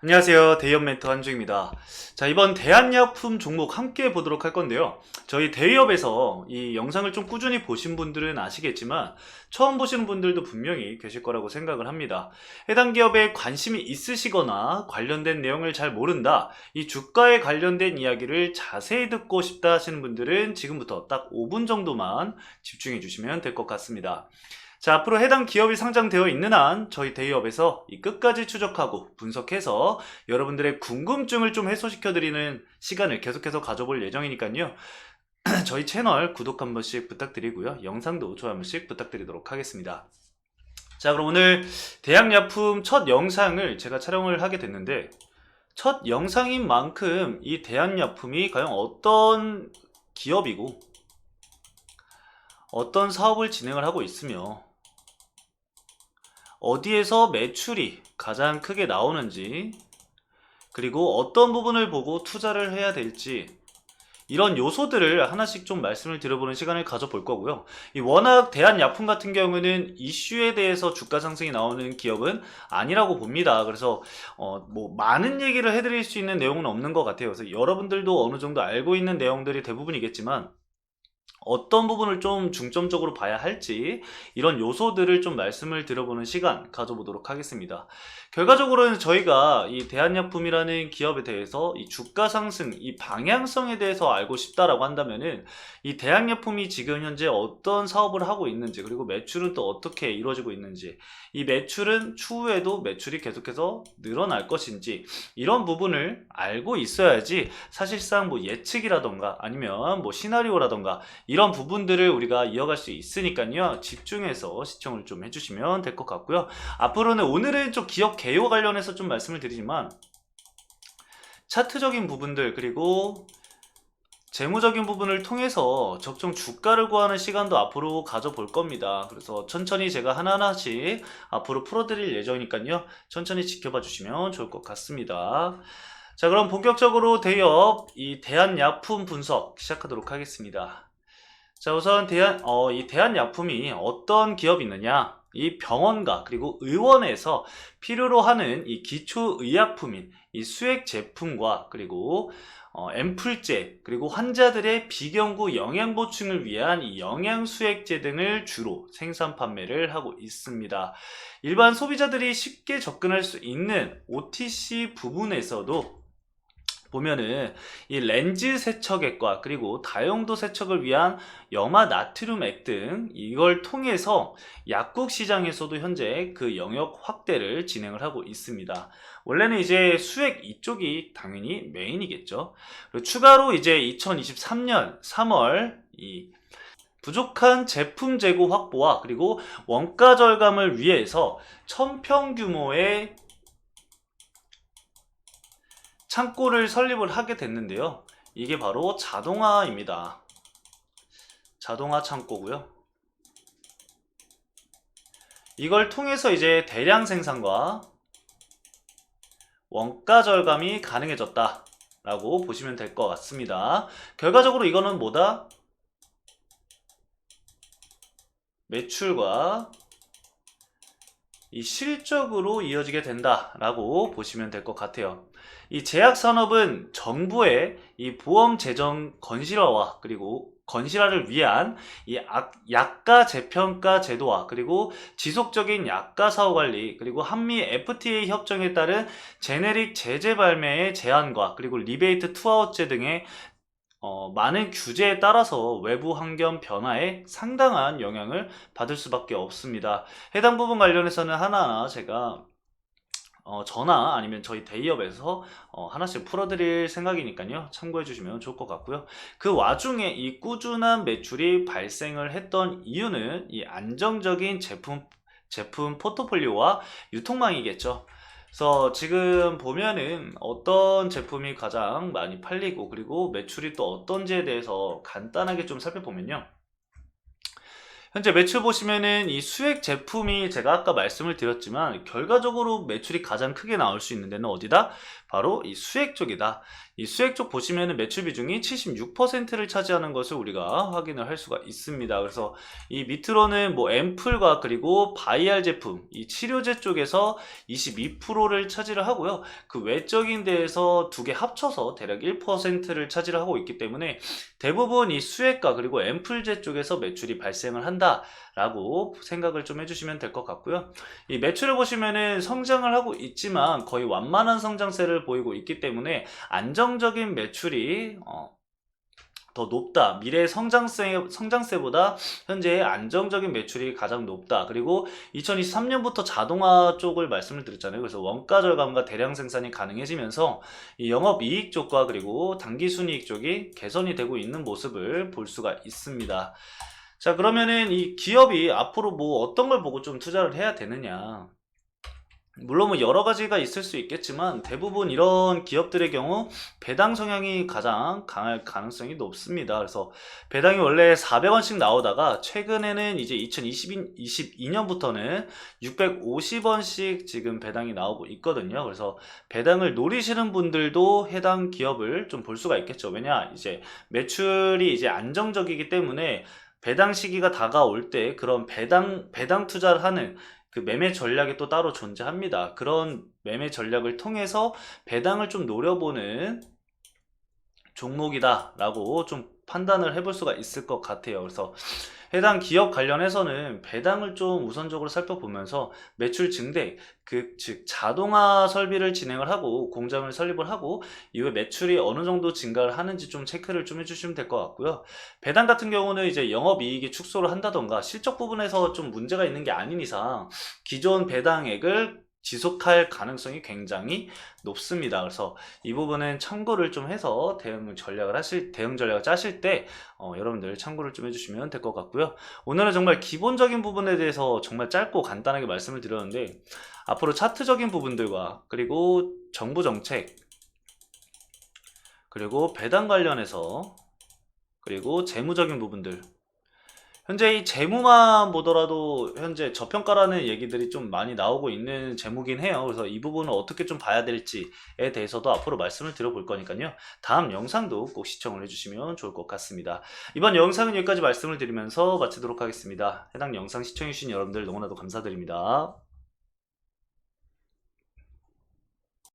안녕하세요. 대기업 멘토 한주입니다. 자, 이번 대한약품 종목 함께 보도록 할 건데요. 저희 대기업에서 이 영상을 좀 꾸준히 보신 분들은 아시겠지만 처음 보시는 분들도 분명히 계실 거라고 생각을 합니다. 해당 기업에 관심이 있으시거나 관련된 내용을 잘 모른다, 이 주가에 관련된 이야기를 자세히 듣고 싶다 하시는 분들은 지금부터 딱 5분 정도만 집중해 주시면 될 것 같습니다. 자, 앞으로 해당 기업이 상장되어 있는 한 저희 대기업에서 이 끝까지 추적하고 분석해서 여러분들의 궁금증을 좀 해소시켜드리는 시간을 계속해서 가져볼 예정이니까요. 저희 채널 구독 한 번씩 부탁드리고요. 영상도 좋아요 한 번씩 부탁드리도록 하겠습니다. 자, 그럼 오늘 대학약품 첫 영상을 제가 촬영을 하게 됐는데, 첫 영상인 만큼 이 대학약품이 과연 어떤 기업이고 어떤 사업을 진행을 하고 있으며 어디에서 매출이 가장 크게 나오는지, 그리고 어떤 부분을 보고 투자를 해야 될지, 이런 요소들을 하나씩 좀 말씀을 드려보는 시간을 가져볼 거고요. 이 워낙 대한약품 같은 경우는 이슈에 대해서 주가 상승이 나오는 기업은 아니라고 봅니다. 그래서 뭐 많은 얘기를 해드릴 수 있는 내용은 없는 것 같아요. 그래서 여러분들도 어느 정도 알고 있는 내용들이 대부분이겠지만 어떤 부분을 좀 중점적으로 봐야 할지, 이런 요소들을 좀 말씀을 드려보는 시간 가져보도록 하겠습니다. 결과적으로는 저희가 이 대한약품이라는 기업에 대해서 이 주가 상승, 이 방향성에 대해서 알고 싶다라고 한다면은 이 대한약품이 지금 현재 어떤 사업을 하고 있는지, 그리고 매출은 또 어떻게 이루어지고 있는지, 이 매출은 추후에도 매출이 계속해서 늘어날 것인지, 이런 부분을 알고 있어야지 사실상 뭐 예측이라던가 아니면 뭐 시나리오라던가 이런 부분들을 우리가 이어갈 수 있으니까요. 집중해서 시청을 좀 해주시면 될 것 같고요. 앞으로는 오늘은 좀 기업 개요 관련해서 좀 말씀을 드리지만 차트적인 부분들, 그리고 재무적인 부분을 통해서 적정 주가를 구하는 시간도 앞으로 가져볼 겁니다. 그래서 천천히 제가 하나하나씩 앞으로 풀어드릴 예정이니까요. 천천히 지켜봐 주시면 좋을 것 같습니다. 자, 그럼 본격적으로 대기업 이 대한약품 분석 시작하도록 하겠습니다. 자, 우선 이 대한약품이 어떤 기업이 있느냐? 이 병원과 그리고 의원에서 필요로 하는 이 기초의약품인 이 수액 제품과 그리고 앰플제, 그리고 환자들의 비경구 영양 보충을 위한 이 영양수액제 등을 주로 생산 판매를 하고 있습니다. 일반 소비자들이 쉽게 접근할 수 있는 OTC 부분에서도 보면은 이 렌즈 세척액과 그리고 다용도 세척을 위한 염화 나트륨 액 등 이걸 통해서 약국 시장에서도 현재 그 영역 확대를 진행을 하고 있습니다. 원래는 이제 수액 이쪽이 당연히 메인이겠죠. 그리고 추가로 이제 2023년 3월 이 부족한 제품 재고 확보와 그리고 원가 절감을 위해서 1000평 규모의 창고를 설립을 하게 됐는데요. 이게 바로 자동화입니다. 자동화 창고고요. 이걸 통해서 이제 대량 생산과 원가 절감이 가능해졌다 라고 보시면 될 것 같습니다. 결과적으로 이거는 뭐다? 매출과 이 실적으로 이어지게 된다라고 보시면 될 것 같아요. 이 제약산업은 정부의 이 보험 재정 건실화와 그리고 건실화를 위한 이 약가 재평가 제도와 그리고 지속적인 약가 사후 관리, 그리고 한미 FTA 협정에 따른 제네릭 제재 발매의 제한과 그리고 리베이트 투아웃제 등의 많은 규제에 따라서 외부 환경 변화에 상당한 영향을 받을 수밖에 없습니다. 해당 부분 관련해서는 하나하나 제가 저나 아니면 저희 대기업에서 하나씩 풀어드릴 생각이니까요. 참고해 주시면 좋을 것 같고요. 그 와중에 이 꾸준한 매출이 발생을 했던 이유는 이 안정적인 제품 포트폴리오와 유통망이겠죠. 그래서 지금 보면은 어떤 제품이 가장 많이 팔리고 그리고 매출이 또 어떤지에 대해서 간단하게 좀 살펴보면요. 현재 매출 보시면은 이 수액 제품이 제가 아까 말씀을 드렸지만 결과적으로 매출이 가장 크게 나올 수 있는 데는 어디다? 바로 이 수액 쪽이다. 이 수액 쪽 보시면은 매출 비중이 76%를 차지하는 것을 우리가 확인을 할 수가 있습니다. 그래서 이 밑으로는 뭐 앰플과 그리고 바이알 제품, 이 치료제 쪽에서 22%를 차지를 하고요. 그 외적인 데에서 두 개 합쳐서 대략 1%를 차지를 하고 있기 때문에 대부분 이 수액과 그리고 앰플제 쪽에서 매출이 발생을 한다라고 생각을 좀 해주시면 될 것 같고요. 이 매출을 보시면은 성장을 하고 있지만 거의 완만한 성장세를 보이고 있기 때문에 안정적인 매출이 더 높다. 미래 성장세보다 현재 안정적인 매출이 가장 높다. 그리고 2023년부터 자동화 쪽을 말씀을 드렸잖아요. 그래서 원가 절감과 대량 생산이 가능해지면서 이 영업이익 쪽과 그리고 당기순이익 쪽이 개선이 되고 있는 모습을 볼 수가 있습니다. 자, 그러면은 이 기업이 앞으로 뭐 어떤 걸 보고 좀 투자를 해야 되느냐. 물론 뭐 여러 가지가 있을 수 있겠지만 대부분 이런 기업들의 경우 배당 성향이 가장 강할 가능성이 높습니다. 그래서 배당이 원래 400원씩 나오다가 최근에는 이제 2022년부터는 650원씩 지금 배당이 나오고 있거든요. 그래서 배당을 노리시는 분들도 해당 기업을 좀 볼 수가 있겠죠. 왜냐, 이제 매출이 이제 안정적이기 때문에 배당 시기가 다가올 때 그런 배당 투자를 하는 그 매매 전략이 또 따로 존재합니다. 그런 매매 전략을 통해서 배당을 좀 노려보는 종목이다라고 좀 판단을 해볼 수가 있을 것 같아요. 그래서 해당 기업 관련해서는 배당을 좀 우선적으로 살펴보면서 매출 증대, 즉 자동화 설비를 진행을 하고 공장을 설립을 하고 이후에 매출이 어느 정도 증가를 하는지 좀 체크를 좀 해주시면 될 것 같고요. 배당 같은 경우는 이제 영업이익이 축소를 한다던가 실적 부분에서 좀 문제가 있는 게 아닌 이상 기존 배당액을 지속할 가능성이 굉장히 높습니다. 그래서 이 부분은 참고를 좀 해서 대응 전략을 짜실 때 여러분들 참고를 좀 해주시면 될 것 같고요. 오늘은 정말 기본적인 부분에 대해서 정말 짧고 간단하게 말씀을 드렸는데 앞으로 차트적인 부분들과 그리고 정부 정책 그리고 배당 관련해서 그리고 재무적인 부분들 현재 이 재무만 보더라도 현재 저평가라는 얘기들이 좀 많이 나오고 있는 재무긴 해요. 그래서 이 부분을 어떻게 좀 봐야 될지에 대해서도 앞으로 말씀을 드려볼 거니까요. 다음 영상도 꼭 시청을 해주시면 좋을 것 같습니다. 이번 영상은 여기까지 말씀을 드리면서 마치도록 하겠습니다. 해당 영상 시청해주신 여러분들 너무나도 감사드립니다.